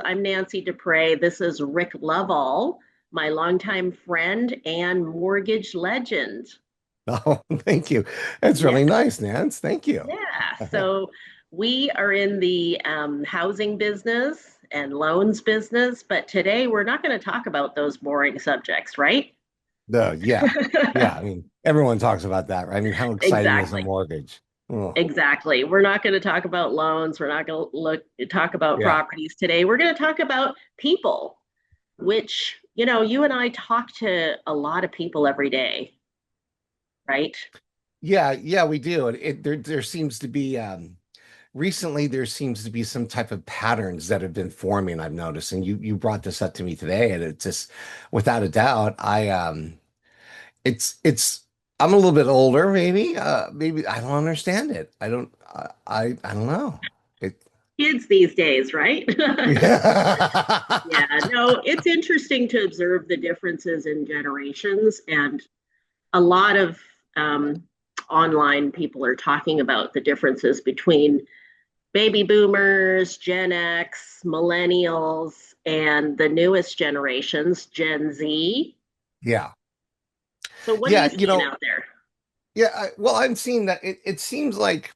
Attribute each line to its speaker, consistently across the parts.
Speaker 1: I'm Nancy Dupre. This is Rick Lovell, my longtime friend and mortgage legend.
Speaker 2: Oh, thank you. That's
Speaker 1: Yeah,
Speaker 2: really nice, Nance. Thank you.
Speaker 1: yeah. So we are in the housing business and loans business, but today we're not going to talk about those boring subjects, right?
Speaker 2: Yeah. Yeah. I mean, everyone talks about that, right? I mean, how exciting is a
Speaker 1: Exactly.
Speaker 2: mortgage? Oh,
Speaker 1: Exactly. We're not going to talk about loans. We're not going to talk about
Speaker 2: yeah.
Speaker 1: properties today. We're going to talk about people, which, you and I talk to a lot of people every day, right?
Speaker 2: Yeah, yeah, we do. There seems to be recently there seems to be some type of patterns that have been forming, I've noticed. And you brought this up to me today, and it's just without a doubt, it's I'm a little bit older, maybe. Maybe I don't understand it. I don't know. It
Speaker 1: Kids these days, right?
Speaker 2: yeah.
Speaker 1: Yeah, no, it's interesting to observe the differences in generations. And a lot of um, online people are talking about the differences between baby boomers, Gen X, millennials, and the newest generations, Gen Z.
Speaker 2: Yeah.
Speaker 1: So, what are you
Speaker 2: Yeah,
Speaker 1: seeing out there?
Speaker 2: yeah, well, I'm seeing that it seems like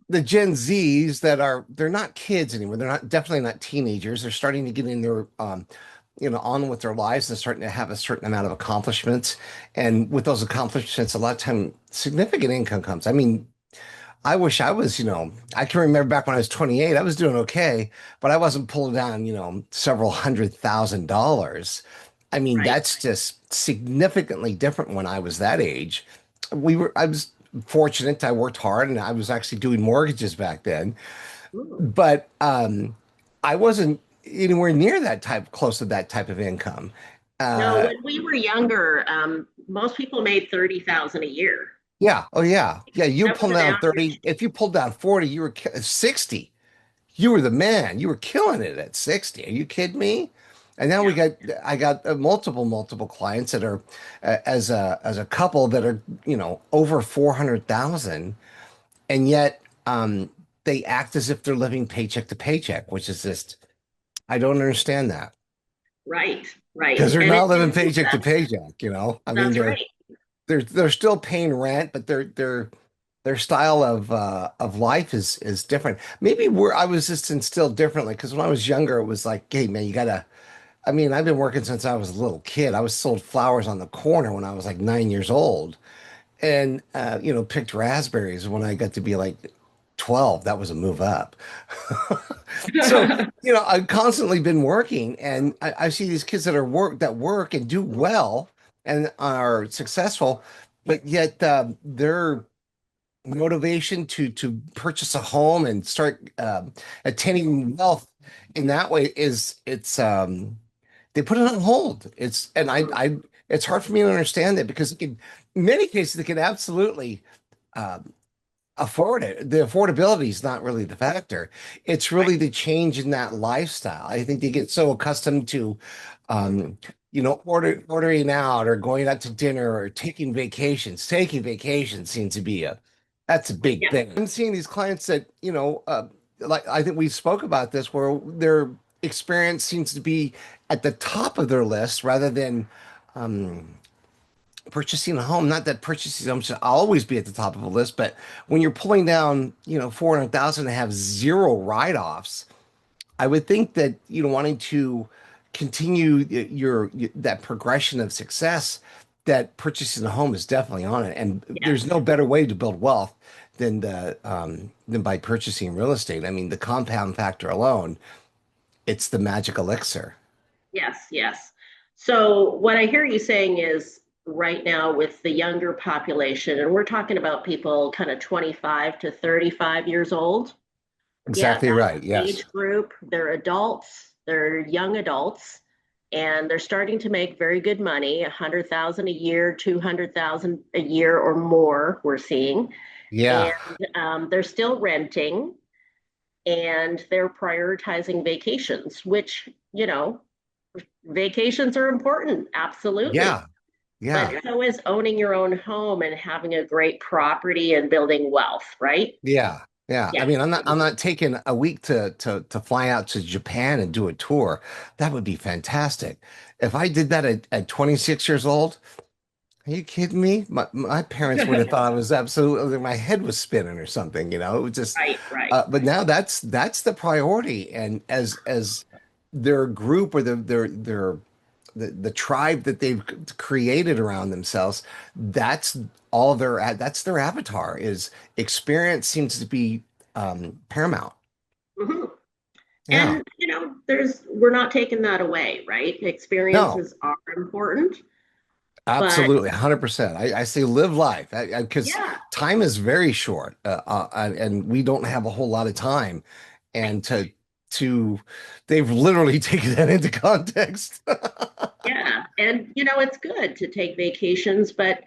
Speaker 2: the Gen Zs that they're not kids anymore. They're not definitely not teenagers. They're starting to get in their on with their lives and starting to have a certain amount of accomplishments. And with those accomplishments, a lot of time significant income comes. I mean, I wish I was, I can remember back when I was 28, I was doing okay, but I wasn't pulling down, several $100,000. I mean,
Speaker 1: Right.
Speaker 2: that's just significantly different when I was that age. I was fortunate. I worked hard and I was actually doing mortgages back then,
Speaker 1: Ooh.
Speaker 2: but I wasn't anywhere near close to that type of income.
Speaker 1: No,
Speaker 2: Uh,
Speaker 1: when we were younger, most people made 30,000 a year.
Speaker 2: yeah. Oh, yeah. Yeah. You
Speaker 1: That was
Speaker 2: pull
Speaker 1: an
Speaker 2: down
Speaker 1: average.
Speaker 2: 30. If you pulled down 40, you were 60. You were the man. You were killing it at 60. Are you kidding me? And now
Speaker 1: Yeah.
Speaker 2: I got multiple clients that are as a couple that are, over 400,000, and yet they act as if they're living paycheck to paycheck, which is just, I don't understand that
Speaker 1: Right, right.
Speaker 2: because they're
Speaker 1: And
Speaker 2: not
Speaker 1: it
Speaker 2: living
Speaker 1: isn't
Speaker 2: paycheck to
Speaker 1: that.
Speaker 2: paycheck. I mean,
Speaker 1: That's right.
Speaker 2: they're still paying rent, but their style of life is different. Maybe where I was just instilled differently because when I was younger, it was like, hey man, you gotta. I mean, I've been working since I was a little kid. I was sold flowers on the corner when I was like 9 years old, and picked raspberries when I got to be like 12. That was a move up. So I've constantly been working, and I see these kids that work and do well and are successful, but yet their motivation to purchase a home and start attaining wealth in that way is they put it on hold. It's hard for me to understand that because in many cases they can absolutely um, afford it. The affordability is not really the factor. It's
Speaker 1: Right.
Speaker 2: really the change in that lifestyle. I think they get so accustomed to, um, ordering out or going out to dinner or taking vacations. Taking vacations seems to be that's a big
Speaker 1: Yeah.
Speaker 2: thing. I'm seeing these clients that, like I think we spoke about this, where their experience seems to be at the top of their list rather than, um, purchasing a home. Not that purchasing a home should always be at the top of a list, but when you're pulling down, 400,000 to have zero write-offs, I would think that, wanting to continue that progression of success, that purchasing a home is definitely on it. And there's
Speaker 1: Yes.
Speaker 2: no better way to build wealth than by purchasing real estate. I mean, the compound factor alone, it's the magic elixir.
Speaker 1: Yes. Yes. So, what I hear you saying is right now with the younger population, and we're talking about people kind of 25 to 35 years old. Yeah,
Speaker 2: Exactly
Speaker 1: that
Speaker 2: right. Yes.
Speaker 1: age group, they're adults, they're young adults, and they're starting to make very good money, 100,000 a year, 200,000 a year or more, we're seeing. And
Speaker 2: Yeah.
Speaker 1: they're still renting and they're prioritizing vacations, which, vacations are important, absolutely.
Speaker 2: Yeah.
Speaker 1: But
Speaker 2: Yeah.
Speaker 1: so is owning your own home and having a great property and building wealth, right?
Speaker 2: Yeah. Yeah, I
Speaker 1: Yeah.
Speaker 2: mean, I'm not taking a week to fly out to Japan and do a tour. That would be fantastic. If I did that at 26 years old, are you kidding me? My parents would have thought I was absolutely my head was spinning or something, you know. It was just,
Speaker 1: Right, right.
Speaker 2: but now that's the priority, and as their group or the tribe that they've created around themselves, that's that's their avatar is experience seems to be paramount.
Speaker 1: Hmm.
Speaker 2: Yeah.
Speaker 1: And we're not taking that away, right?
Speaker 2: No,
Speaker 1: Experiences are important, but
Speaker 2: absolutely, 100%. I say live life because
Speaker 1: yeah,
Speaker 2: time is very short, and we don't have a whole lot of time.
Speaker 1: right.
Speaker 2: And to they've literally taken that into context.
Speaker 1: Yeah. And it's good to take vacations, but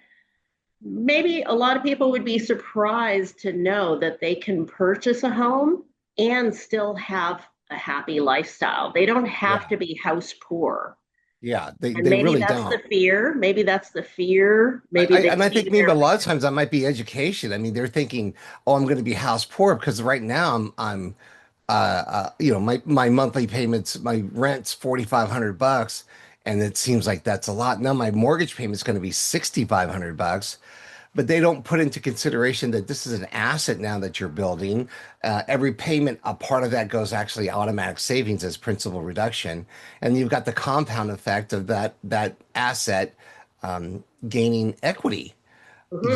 Speaker 1: maybe a lot of people would be surprised to know that they can purchase a home and still have a happy lifestyle. They don't have
Speaker 2: Yeah,
Speaker 1: to be house poor.
Speaker 2: yeah, they
Speaker 1: And
Speaker 2: they
Speaker 1: maybe
Speaker 2: really
Speaker 1: that's the
Speaker 2: don't.
Speaker 1: fear. Maybe that's the fear. Maybe the
Speaker 2: And I
Speaker 1: key
Speaker 2: think
Speaker 1: to
Speaker 2: maybe
Speaker 1: their
Speaker 2: a lot of times that might be education. I mean, they're thinking, "Oh, I'm going to be house poor because right now my monthly payments, my rent's $4,500, and it seems like that's a lot. Now my mortgage payment's going to be $6,500, but they don't put into consideration that this is an asset now that you're building. Every payment, a part of that goes actually automatic savings as principal reduction, and you've got the compound effect of that asset gaining equity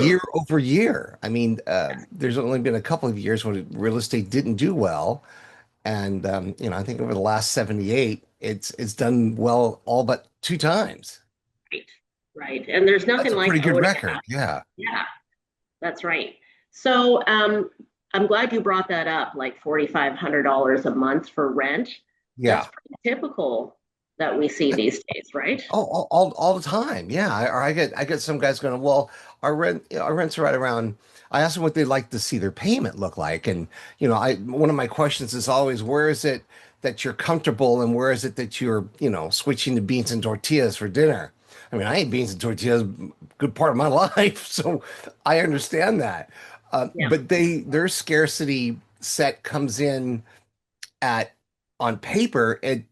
Speaker 2: year
Speaker 1: Mhm.
Speaker 2: over year. I mean, there's only been a couple of years when real estate didn't do well, and I think over the last 78, it's done well all but two times.
Speaker 1: Right. Right. And there's
Speaker 2: That's
Speaker 1: nothing
Speaker 2: a
Speaker 1: like
Speaker 2: pretty good
Speaker 1: owning a
Speaker 2: record.
Speaker 1: house.
Speaker 2: Yeah.
Speaker 1: Yeah, that's right. So I'm glad you brought that up, like $4,500 a month for rent. That's
Speaker 2: Yeah.
Speaker 1: pretty typical that we see these days, right?
Speaker 2: Oh, all the time. Yeah. Or I get some guys going, well, our rent's right around. I asked them what they'd like to see their payment look like. And, one of my questions is always, where is it that you're comfortable and where is it that you're, switching to beans and tortillas for dinner? I mean, I ate beans and tortillas a good part of my life, so I understand that.
Speaker 1: Yeah.
Speaker 2: But their scarcity set comes in at on paper, it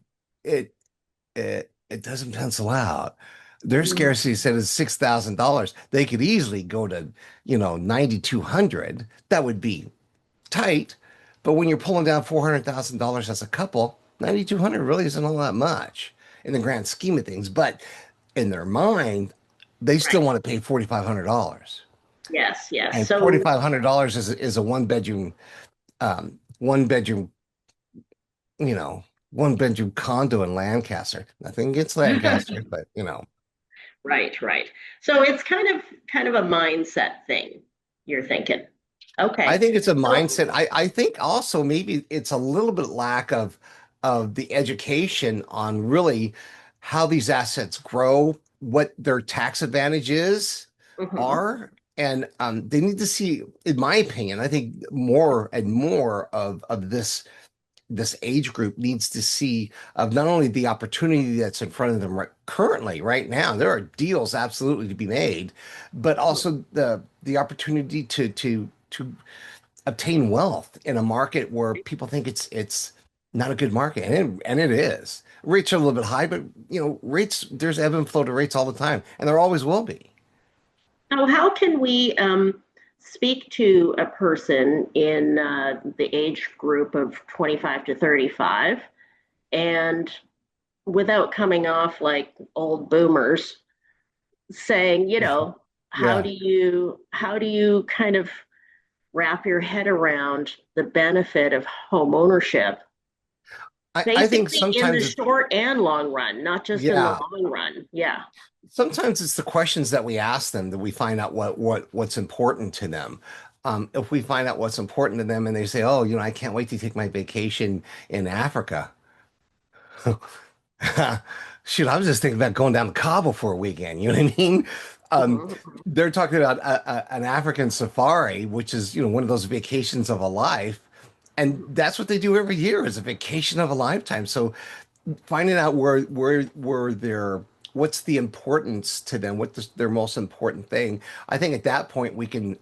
Speaker 2: it doesn't pencil out. Their
Speaker 1: Mm,
Speaker 2: scarcity set is $6,000. They could easily go to, 9,200. That would be tight. But when you're pulling down $400,000 as a couple, 9,200 really isn't all that much in the grand scheme of things. But in their mind, they still
Speaker 1: right.
Speaker 2: want to pay $4,500.
Speaker 1: Yes, yes.
Speaker 2: And
Speaker 1: So,
Speaker 2: $4,500 is a one bedroom, you know, one bedroom condo in Lancaster. Nothing against Lancaster, but
Speaker 1: right, right. So it's kind of a mindset thing, you're thinking.
Speaker 2: I
Speaker 1: Okay.
Speaker 2: think it's a
Speaker 1: So,
Speaker 2: mindset. I think also maybe it's a little bit lack of the education on really how these assets grow, what their tax advantages
Speaker 1: mhm,
Speaker 2: are. And they need to see, in my opinion, I think more and more of this age group needs to see of not only the opportunity that's in front of them currently, right now, there are deals absolutely to be made, but
Speaker 1: mhm.
Speaker 2: also the opportunity to obtain wealth in a market where people think it's not a good market, and it is. Rates are a little bit high, but rates there's ebb and flow to rates all the time, and there always will be.
Speaker 1: So how can we speak to a person in the age group of 25 to 35 and without coming off like old boomers saying,
Speaker 2: Yeah.
Speaker 1: how do you kind of wrap your head around the benefit of home ownership,
Speaker 2: I think
Speaker 1: basically in the
Speaker 2: sometimes it's
Speaker 1: short and long run, not just in the
Speaker 2: yeah.
Speaker 1: long run. Yeah.
Speaker 2: Sometimes it's the questions that we ask them that we find out what's important to them. If we find out what's important to them and they say, "Oh, I can't wait to take my vacation in Africa." Shoot, I was just thinking about going down to Cabo for a weekend. You know what I mean? Um,
Speaker 1: Mhm.
Speaker 2: they're talking about an African safari, which is, one of those vacations of a life. And that's what they do every year is a vacation of a lifetime. So finding out where their what's the importance to them, their most important thing. I think at that point we can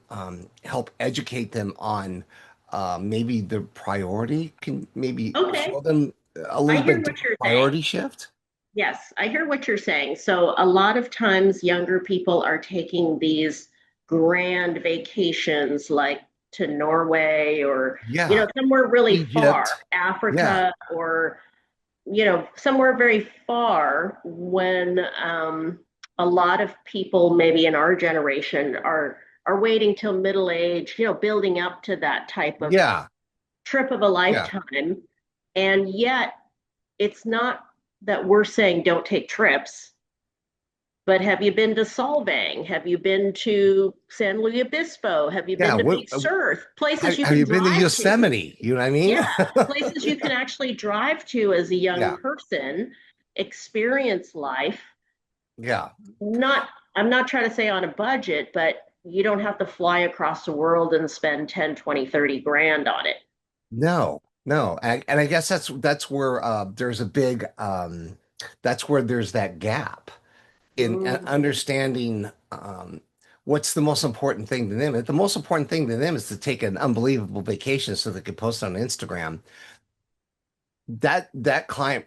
Speaker 2: help educate them on maybe the priority can maybe
Speaker 1: Okay,
Speaker 2: show them a
Speaker 1: I
Speaker 2: little
Speaker 1: hear
Speaker 2: bit
Speaker 1: what
Speaker 2: different
Speaker 1: you're saying.
Speaker 2: priority shift.
Speaker 1: Yes, I hear what you're saying. So a lot of times younger people are taking these grand vacations like to Norway or,
Speaker 2: Yeah,
Speaker 1: somewhere really far,
Speaker 2: Egypt. Yeah,
Speaker 1: Africa or, somewhere very far when a lot of people maybe in our generation are waiting till middle age, building up to that type of
Speaker 2: yeah,
Speaker 1: trip of a
Speaker 2: yeah,
Speaker 1: lifetime. And yet it's not that we're saying don't take trips, but have you been to Solvang? Have you been to San Luis Obispo? Have you
Speaker 2: yeah.
Speaker 1: been to Big Sur? Places you
Speaker 2: Have
Speaker 1: can
Speaker 2: you been to
Speaker 1: drive to.
Speaker 2: Yosemite? You know what I mean?
Speaker 1: Yeah, places you can actually drive to as a young
Speaker 2: Yeah,
Speaker 1: person, experience life.
Speaker 2: yeah.
Speaker 1: Not, I'm not trying to say on a budget, but you don't have to fly across the world and spend 10, 20, 30 grand on it.
Speaker 2: No, no. And I guess that's where there's a big that's where there's that gap in
Speaker 1: Mm,
Speaker 2: understanding what's the most important thing to them. The most important thing to them is to take an unbelievable vacation so they can post on Instagram. That client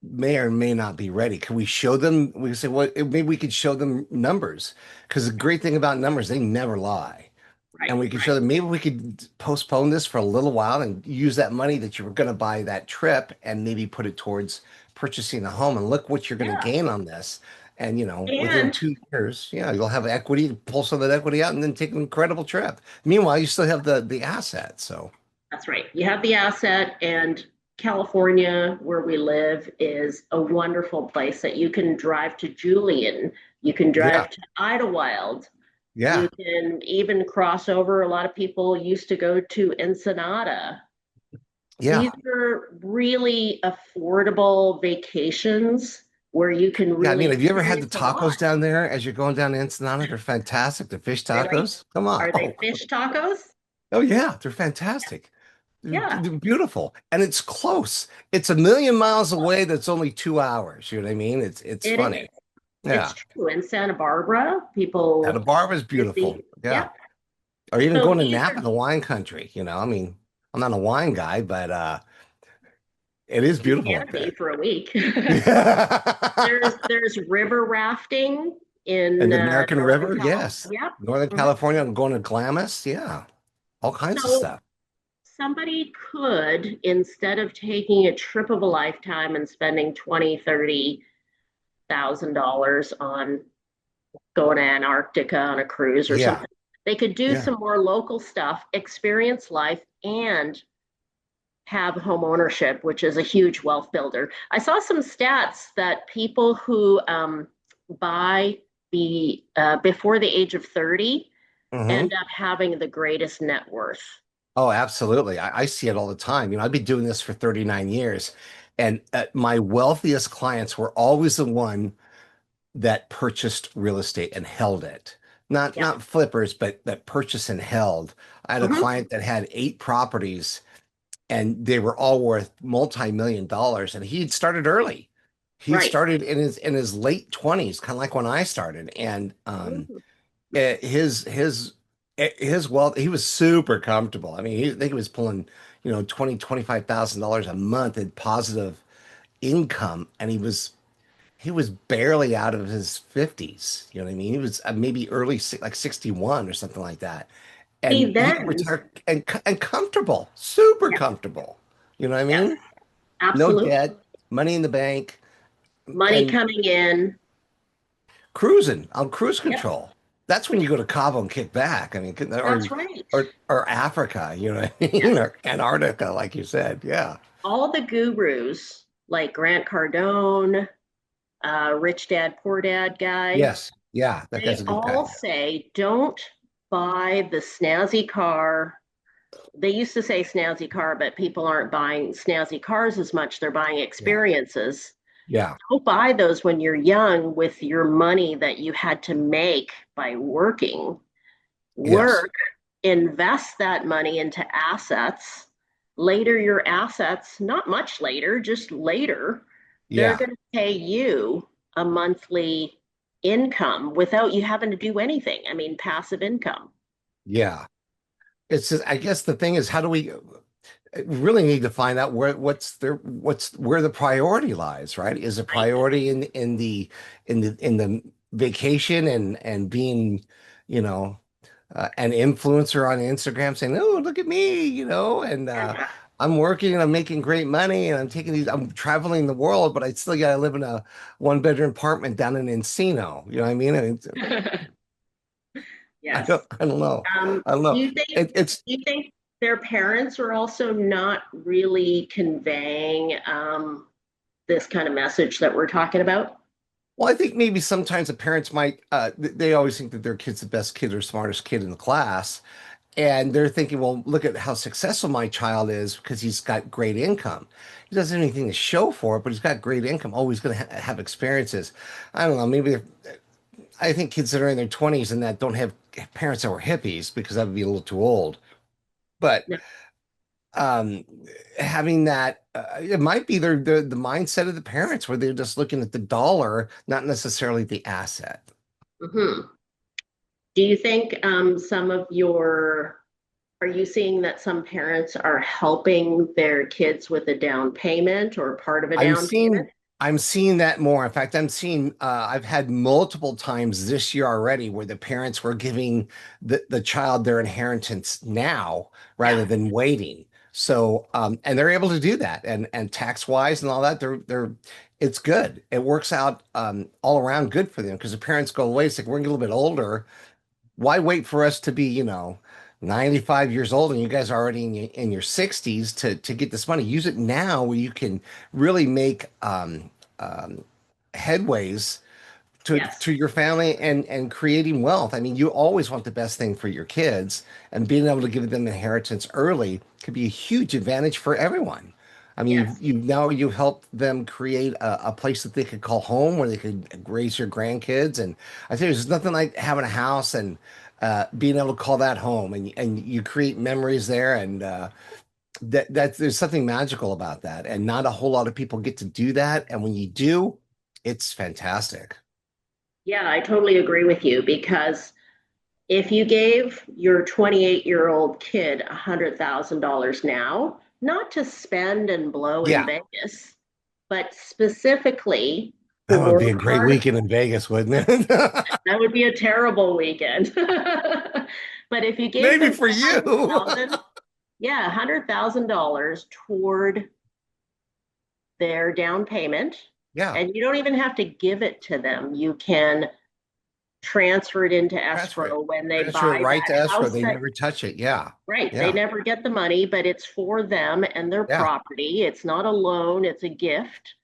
Speaker 2: may or may not be ready. Can we show them? We can say, well, maybe we could show them numbers because the great thing about numbers, they never lie.
Speaker 1: right,
Speaker 2: And we could
Speaker 1: right.
Speaker 2: show them maybe we could postpone this for a little while and use that money that you were going to buy that trip and maybe put it towards purchasing a home and look what you're going to
Speaker 1: Yeah.
Speaker 2: gain on this. And within
Speaker 1: And
Speaker 2: 2 years, yeah, you'll have equity, pull some of that equity out and then take an incredible trip. Meanwhile, you still have the asset. So
Speaker 1: that's right. You have the asset, and California, where we live, is a wonderful place that you can drive to Julian. You can
Speaker 2: yeah,
Speaker 1: drive to Idlewild. You
Speaker 2: yeah,
Speaker 1: can even cross over. A lot of people used to go to Ensenada.
Speaker 2: yeah.
Speaker 1: These are really affordable vacations where you can
Speaker 2: Yeah, I
Speaker 1: really
Speaker 2: mean, have you ever had the
Speaker 1: experience a
Speaker 2: tacos
Speaker 1: lot.
Speaker 2: down there as you're going down to Ensenada? They're fantastic. The fish
Speaker 1: Really?
Speaker 2: tacos. Come on.
Speaker 1: Are they fish tacos?
Speaker 2: Oh yeah, they're fantastic.
Speaker 1: Yeah,
Speaker 2: They're beautiful, and it's close. It's a million miles away. That's only 2 hours. You know what I mean? It's
Speaker 1: it is.
Speaker 2: funny.
Speaker 1: It's
Speaker 2: Yeah,
Speaker 1: true. In Santa Barbara,
Speaker 2: Santa
Speaker 1: people
Speaker 2: Barbara's beautiful.
Speaker 1: busy.
Speaker 2: Yeah,
Speaker 1: Yeah.
Speaker 2: or even
Speaker 1: So
Speaker 2: going to
Speaker 1: these
Speaker 2: Napa,
Speaker 1: are
Speaker 2: the wine country. I mean, I'm not a wine guy, but it is
Speaker 1: you
Speaker 2: beautiful
Speaker 1: can
Speaker 2: up
Speaker 1: be
Speaker 2: there.
Speaker 1: for a week.
Speaker 2: Yeah.
Speaker 1: There's river rafting
Speaker 2: And
Speaker 1: in
Speaker 2: the American
Speaker 1: Northern
Speaker 2: River,
Speaker 1: California.
Speaker 2: yes.
Speaker 1: Yep.
Speaker 2: Northern
Speaker 1: Mhm.
Speaker 2: California, I'm going to Glamis. Yeah, all kinds of
Speaker 1: So
Speaker 2: stuff.
Speaker 1: somebody could, instead of taking a trip of a lifetime and spending 20, 30,000 dollars on going to Antarctica on a cruise or
Speaker 2: Yeah,
Speaker 1: something, they could do
Speaker 2: yeah.
Speaker 1: some more local stuff, experience life, and have home ownership, which is a huge wealth builder. I saw some stats that people who buy before the age of 30
Speaker 2: Hmm.
Speaker 1: end up having the greatest net worth.
Speaker 2: Oh, absolutely. I see it all the time. I've been doing this for 39 years, and my wealthiest clients were always the one that purchased real estate and held it.
Speaker 1: Yeah.
Speaker 2: Not flippers, but that purchased and held. I had a
Speaker 1: Hmm.
Speaker 2: client that had 8 properties and they were all worth multi-million dollars, and he'd started early. He
Speaker 1: Right.
Speaker 2: started in his late 20s, kind of like when I started. And
Speaker 1: Mhm.
Speaker 2: his wealth, he was super comfortable. I mean, I think he was pulling 25,000 dollars a month in positive income, and he was barely out of his 50s. You know what I mean? He was maybe like 61 or something like that,
Speaker 1: See,
Speaker 2: and he
Speaker 1: then,
Speaker 2: retired and comfortable, super
Speaker 1: yes,
Speaker 2: comfortable. You know what I
Speaker 1: yes,
Speaker 2: mean? No
Speaker 1: absolutely.
Speaker 2: debt, money in the bank,
Speaker 1: Money
Speaker 2: and
Speaker 1: coming in.
Speaker 2: cruising on cruise
Speaker 1: Yep,
Speaker 2: control. That's when you go to Cabo and kick back. I mean,
Speaker 1: that's right.
Speaker 2: or Africa, you know what I
Speaker 1: Yes.
Speaker 2: mean, or Antarctica, like you said. Yeah.
Speaker 1: All the gurus, like Grant Cardone, Rich Dad, Poor Dad guy,
Speaker 2: Yes. Yeah. That guy's
Speaker 1: they
Speaker 2: a good guy.
Speaker 1: all say don't buy the snazzy car. They used to say snazzy car, but people aren't buying snazzy cars as much. They're buying
Speaker 2: Yeah.
Speaker 1: experiences.
Speaker 2: Yeah.
Speaker 1: Don't buy those when you're young with your money that you had to make by working.
Speaker 2: Yes.
Speaker 1: Work, invest that money into assets. Later, your assets, not much later, just later, they're
Speaker 2: Yeah.
Speaker 1: going to pay you a monthly income without you having to do anything. I mean, passive income.
Speaker 2: Yeah. it's just, I guess the thing is, how do we really need to find out what's where the priority lies, right? Is the
Speaker 1: Right.
Speaker 2: priority in the vacation and being, you know, an influencer on Instagram saying, "Oh, look at me," and
Speaker 1: Yeah.
Speaker 2: I'm working and I'm making great money and I'm traveling the world, but I still got to live in a one-bedroom apartment down in Encino. You know what I mean?
Speaker 1: Yes.
Speaker 2: I don't know. I don't
Speaker 1: Do
Speaker 2: know.
Speaker 1: you think
Speaker 2: It's
Speaker 1: do you think their parents are also not really conveying this kind of message that we're talking about?
Speaker 2: Well, I think maybe sometimes the parents might they always think that their kid's the best kid or smartest kid in the class. And they're thinking, well, look at how successful my child is because he's got great income. He doesn't have anything to show for it, but he's got great income. Oh, he's going to have experiences. I don't know. I think kids that are in their 20s and that don't have parents that were hippies because that would be a little too old. But
Speaker 1: No.
Speaker 2: um, having that, it might be the mindset of the parents where they're just looking at the dollar, not necessarily the asset.
Speaker 1: Mhm. Do you think some of your are you seeing that some parents are helping their kids with a down payment or part of a
Speaker 2: I'm
Speaker 1: down payment?
Speaker 2: seeing I'm seeing that more. In fact, I've had multiple times this year already where the parents were giving the child their inheritance now
Speaker 1: Yeah.
Speaker 2: rather than waiting. So and they're able to do that and tax wise and all that, they're it's good. It works out all around good for them because the parents go, wait a second, we're getting a little bit older. Why wait for us to be, 95 years old and you guys are already in your 60s to get this money? Use it now where you can really make um, headways
Speaker 1: Yes.
Speaker 2: to your family and creating wealth. I mean, you always want the best thing for your kids, and being able to give them inheritance early could be a huge advantage for everyone. I mean,
Speaker 1: Yes.
Speaker 2: you help them create a place that they could call home where they could raise your grandkids. And I tell you, there's nothing like having a house and being able to call that home, and you create memories there, and that there's something magical about that, and not a whole lot of people get to do that. And when you do, it's fantastic.
Speaker 1: Yeah, I totally agree with you because if you gave your 28-year-old kid $100,000 now, not to spend and blow in
Speaker 2: Yeah.
Speaker 1: Vegas, but specifically
Speaker 2: That would
Speaker 1: for
Speaker 2: be a great weekend in Vegas, wouldn't it?
Speaker 1: that would be a terrible weekend. But if you gave
Speaker 2: Maybe
Speaker 1: them
Speaker 2: for
Speaker 1: a
Speaker 2: you.
Speaker 1: hundred thousand, yeah, $100,000 toward their down payment,
Speaker 2: Yeah.
Speaker 1: and you don't even have to give it to them. You can transfer it into
Speaker 2: Transfer it.
Speaker 1: escrow when they
Speaker 2: Transfer it
Speaker 1: buy
Speaker 2: right
Speaker 1: that
Speaker 2: to escrow.
Speaker 1: house
Speaker 2: They
Speaker 1: that
Speaker 2: never touch it. Yeah.
Speaker 1: right, they
Speaker 2: Yeah.
Speaker 1: never get the money, but it's for them and their
Speaker 2: Yeah.
Speaker 1: property. It's not a loan, it's a gift.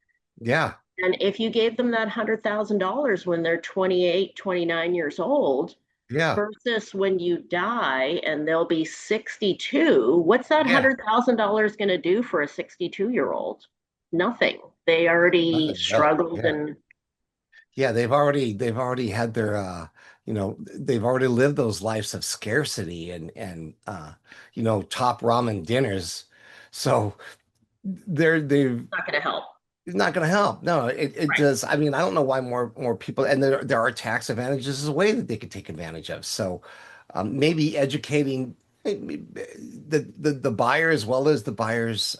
Speaker 2: Yeah.
Speaker 1: And if you gave them that $100,000 when they're 28, 29 years old
Speaker 2: Yeah.
Speaker 1: versus when you die and they'll be 62, what's that
Speaker 2: Yeah.
Speaker 1: $100,000 going to do for a 62-year-old? Nothing. They already
Speaker 2: Nothing really.
Speaker 1: struggled
Speaker 2: Yeah.
Speaker 1: and
Speaker 2: Yeah. They've already had their they've already lived those lives of scarcity and top ramen dinners. So they've
Speaker 1: not going to help.
Speaker 2: it's not going to help. No, it
Speaker 1: Right.
Speaker 2: does. I mean, I don't know why more people, and there are tax advantages as a way that they could take advantage of. So maybe educating the buyer as well as the buyer's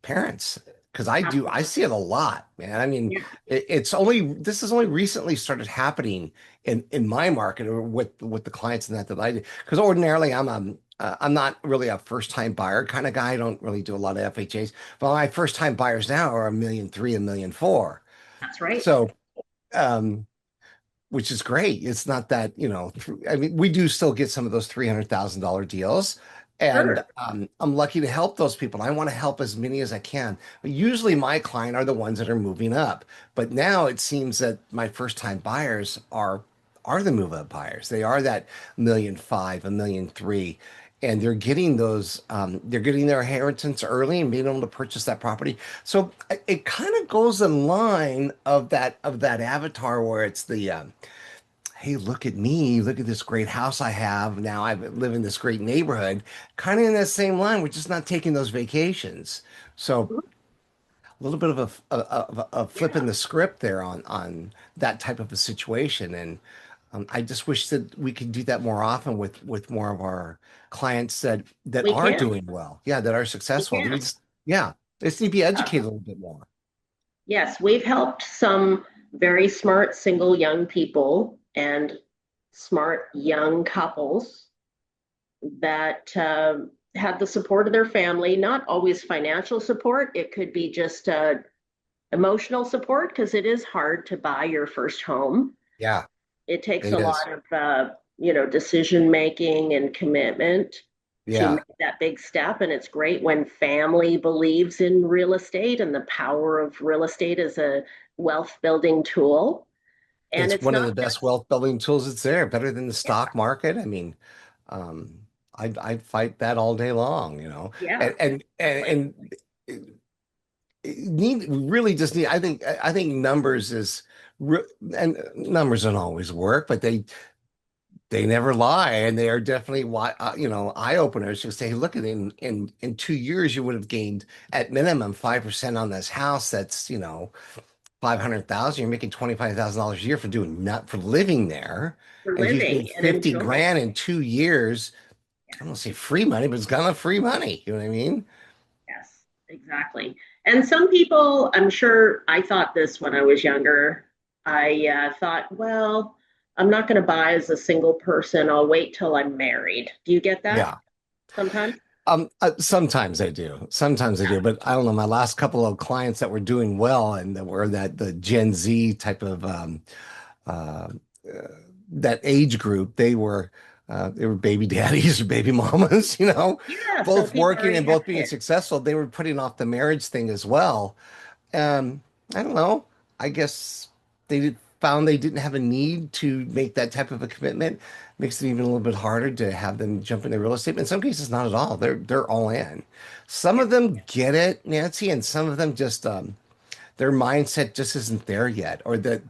Speaker 2: parents, because I
Speaker 1: Absolutely.
Speaker 2: see it a lot, man. I mean,
Speaker 1: Yeah.
Speaker 2: this has only recently started happening in my market or with the clients and that I do. Because ordinarily I'm not really a first time buyer kind of guy. I don't really do a lot of FHAs. But my first time buyers now are 1,300,000, 1,400,000.
Speaker 1: That's right.
Speaker 2: So um which is great. It's not that, I mean, we do still get some of those $300,000 deals. And
Speaker 1: Sure.
Speaker 2: I'm lucky to help those people. I want to help as many as I can. But usually my client are the ones that are moving up. But now it seems that my first time buyers are the move up buyers. They are that 1,500,000, 1,300,000. And they're getting their inheritance early and being able to purchase that property. So it kind of goes in line of that avatar where it's hey, look at me, look at this great house I have. Now I live in this great neighborhood, kind of in that same line. We're just not taking those vacations. So a little bit of a flip
Speaker 1: Yeah.
Speaker 2: in the script there on that type of a situation. And I just wish that we could do that more often with more of our clients that
Speaker 1: We
Speaker 2: are
Speaker 1: can.
Speaker 2: doing well. Yeah, that are
Speaker 1: We
Speaker 2: successful.
Speaker 1: can.
Speaker 2: Yeah, they just need to be
Speaker 1: Uh,
Speaker 2: educated a little bit more.
Speaker 1: yes, we've helped some very smart single young people and smart young couples that had the support of their family, not always financial support. It could be just emotional support because it is hard to buy your first home.
Speaker 2: Yeah,
Speaker 1: It takes a
Speaker 2: it is.
Speaker 1: lot of decision making and commitment to
Speaker 2: Yeah,
Speaker 1: make that big step. And it's great when family believes in real estate and the power of real estate as a wealth building tool. And
Speaker 2: it's
Speaker 1: it's
Speaker 2: one of
Speaker 1: not
Speaker 2: the best
Speaker 1: just,
Speaker 2: wealth building tools that's there, better than the
Speaker 1: yeah,
Speaker 2: stock market. I mean, I'd fight that all day long,
Speaker 1: yeah,
Speaker 2: and and
Speaker 1: exactly.
Speaker 2: and, and need really just need. I think numbers is re- and numbers don't always work, but they never lie, and they are definitely why eye openers. Just say, hey, look at it, in 2 years you would have gained at minimum 5% on this house. That's 500,000. You're making $25,000 a year for doing not for living there,
Speaker 1: For
Speaker 2: and if you've
Speaker 1: living
Speaker 2: made
Speaker 1: and
Speaker 2: 50
Speaker 1: enjoying.
Speaker 2: grand in 2 years,
Speaker 1: Yeah.
Speaker 2: I don't say free money, but it's kind of free money. You know what I mean?
Speaker 1: Yes, exactly. And some people, I'm sure I thought this when I was younger. I thought, well, I'm not going to buy as a single person. I'll wait till I'm married. Do you get that
Speaker 2: Yeah.
Speaker 1: sometimes?
Speaker 2: Sometimes I do. Sometimes I do, but I don't know. My last couple of clients that were doing well and that were that the Gen Z type of uh, uh, that age group, they were baby daddies or baby mamas,
Speaker 1: Yeah, so
Speaker 2: both
Speaker 1: people
Speaker 2: working
Speaker 1: already
Speaker 2: and
Speaker 1: have
Speaker 2: both being
Speaker 1: kids.
Speaker 2: successful. They were putting off the marriage thing as well. I don't know. I guess found they didn't have a need to make that type of a commitment. Makes it even a little bit harder to have them jump into real estate. But in some cases, not at all. They're all in. Some
Speaker 1: Yeah.
Speaker 2: of them get it, Nancy, and some of them just their mindset just isn't there yet, or they're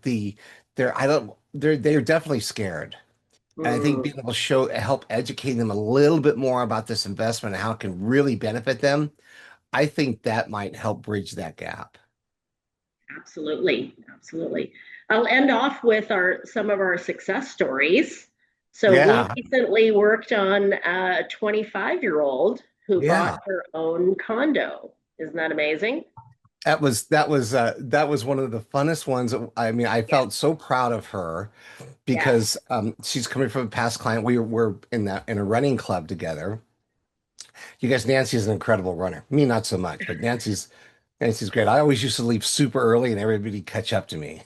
Speaker 2: I don't they're definitely scared. And I think
Speaker 1: Mm,
Speaker 2: being able to help educate them a little bit more about this investment and how it can really benefit them, I think that might help bridge that gap.
Speaker 1: absolutely, absolutely. I'll end off with our some of our success stories. So we
Speaker 2: Yeah.
Speaker 1: recently worked on a 25-year-old who bought
Speaker 2: Yeah.
Speaker 1: her own condo. Isn't that amazing?
Speaker 2: That was one of the funnest ones. I mean, I
Speaker 1: Yeah.
Speaker 2: felt so proud of her
Speaker 1: Yes.
Speaker 2: because she's coming from a past client. We were in a running club together. You guys, Nancy's an incredible runner. Me, not so much, but Nancy's great. I always used to leave super early and everybody catch up to me.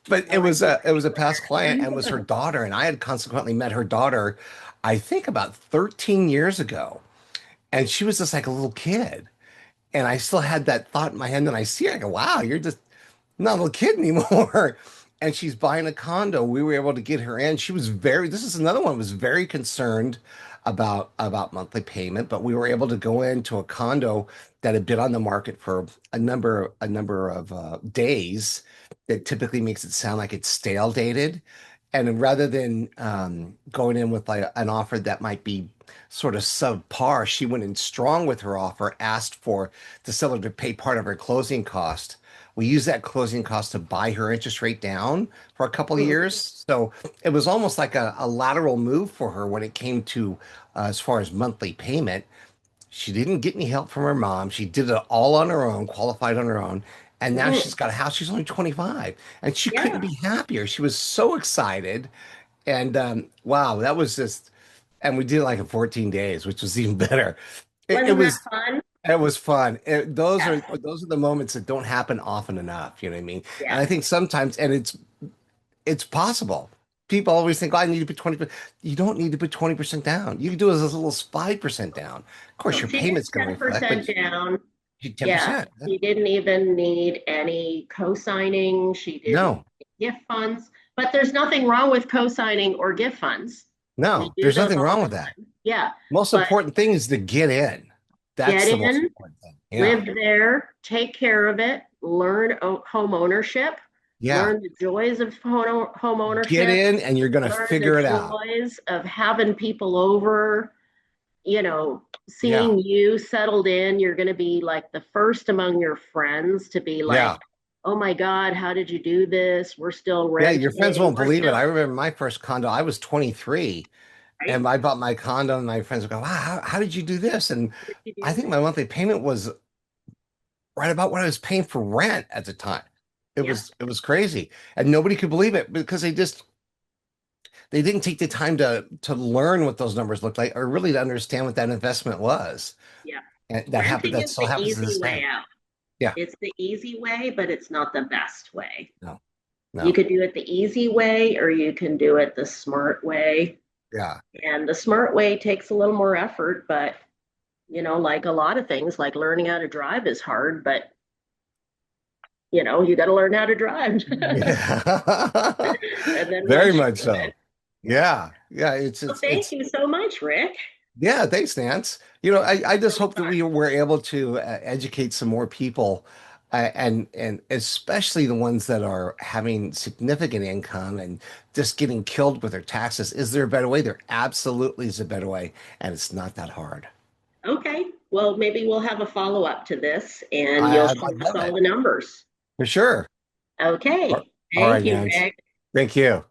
Speaker 2: But
Speaker 1: Oh, I can
Speaker 2: it was
Speaker 1: relate
Speaker 2: a
Speaker 1: to
Speaker 2: past client and was her
Speaker 1: that.
Speaker 2: daughter, and I had consequently met her daughter, I think about 13 years ago, and she was just like a little kid. And I still had that thought in my head. And I see her, I go, wow, you're just not a little kid anymore. And she's buying a condo. We were able to get her in. This is another one, was very concerned about monthly payment, but we were able to go into a condo that had been on the market for a number of days. That typically makes it sound like it's stale dated. And rather than going in with like an offer that might be sort of subpar, she went in strong with her offer, asked for the seller to pay part of her closing cost. We used that closing cost to buy her interest rate down for a couple of
Speaker 1: Mhm.
Speaker 2: years. So it was almost like a lateral move for her when it came to as far as monthly payment. She didn't get any help from her mom. She did it all on her own, qualified on her own. And now she's
Speaker 1: Mhm.
Speaker 2: got a house. She's only 25 and she couldn't
Speaker 1: Yeah.
Speaker 2: be happier. She was so excited. And wow, that was just, and we did it like in 14 days, which was even better. It, it
Speaker 1: Wasn't that
Speaker 2: was
Speaker 1: fun?
Speaker 2: it was fun.
Speaker 1: Yes.
Speaker 2: Those are the moments that don't happen often enough. You know what I mean? And I
Speaker 1: Yes.
Speaker 2: think sometimes, and it's possible. People always think, oh, I need to put 20%. You don't need to put 20% down. You can do it as little as 5% down. Of course,
Speaker 1: So
Speaker 2: your
Speaker 1: she did
Speaker 2: payment's going to reflect, but
Speaker 1: 10% down. Yeah.
Speaker 2: 10%.
Speaker 1: She didn't even need any co-signing. She didn't
Speaker 2: No,
Speaker 1: need gift funds. But there's nothing wrong with co-signing or gift funds. We
Speaker 2: no,
Speaker 1: do
Speaker 2: there's
Speaker 1: them
Speaker 2: nothing
Speaker 1: all
Speaker 2: wrong
Speaker 1: the
Speaker 2: with that.
Speaker 1: time. Yeah.
Speaker 2: Most
Speaker 1: But
Speaker 2: important thing is to get in.
Speaker 1: get
Speaker 2: That's the most
Speaker 1: in,
Speaker 2: important thing. Yeah.
Speaker 1: live there, take care of it, learn home ownership,
Speaker 2: Yeah.
Speaker 1: learn the joys of home
Speaker 2: Get
Speaker 1: ownership,
Speaker 2: in and you're going to
Speaker 1: learn the
Speaker 2: figure it out.
Speaker 1: joys of having people over,
Speaker 2: Yeah.
Speaker 1: seeing you settled in. You're going to be like the first among your friends to be like,
Speaker 2: Yeah.
Speaker 1: oh my God, how did you do this? We're still
Speaker 2: Yeah, your friends
Speaker 1: renting.
Speaker 2: won't
Speaker 1: We're
Speaker 2: believe it. I
Speaker 1: still,
Speaker 2: remember my first condo, I was 23
Speaker 1: right?
Speaker 2: and I bought my condo and my friends would go, wow, how did you do this? And
Speaker 1: How did you
Speaker 2: I
Speaker 1: do
Speaker 2: think
Speaker 1: this?
Speaker 2: my monthly payment was right about what I was paying for rent at the time.
Speaker 1: Yep.
Speaker 2: It was crazy. And nobody could believe it because they didn't take the time to learn what those numbers looked like or really to understand what that investment was.
Speaker 1: Yeah.
Speaker 2: And
Speaker 1: Renting
Speaker 2: that
Speaker 1: is
Speaker 2: still
Speaker 1: the
Speaker 2: happens to
Speaker 1: easy
Speaker 2: this
Speaker 1: way
Speaker 2: day.
Speaker 1: out.
Speaker 2: Yeah.
Speaker 1: It's the easy way, but it's not the best way.
Speaker 2: No.
Speaker 1: You
Speaker 2: No.
Speaker 1: could do it the easy way or you can do it the smart way.
Speaker 2: Yeah.
Speaker 1: And the smart way takes a little more effort, but like a lot of things, like learning how to drive is hard, but you got to learn how to drive.
Speaker 2: Yeah.
Speaker 1: And then
Speaker 2: Very
Speaker 1: once you
Speaker 2: much
Speaker 1: do it,
Speaker 2: so. Yeah. Yeah.
Speaker 1: well, thank you so much, Rick.
Speaker 2: Yeah, thanks, Nance. I just
Speaker 1: Really
Speaker 2: hope that
Speaker 1: fun.
Speaker 2: we were able to educate some more people, and especially the ones that are having significant income and just getting killed with their taxes. Is there a better way? There absolutely is a better way, and it's not that hard.
Speaker 1: Okay. Well, maybe we'll have a follow up to this and you'll show
Speaker 2: I'd
Speaker 1: us
Speaker 2: love
Speaker 1: all
Speaker 2: it
Speaker 1: the numbers.
Speaker 2: for sure.
Speaker 1: Okay.
Speaker 2: All right,
Speaker 1: Thank you,
Speaker 2: Nance.
Speaker 1: Rick.
Speaker 2: Thank you.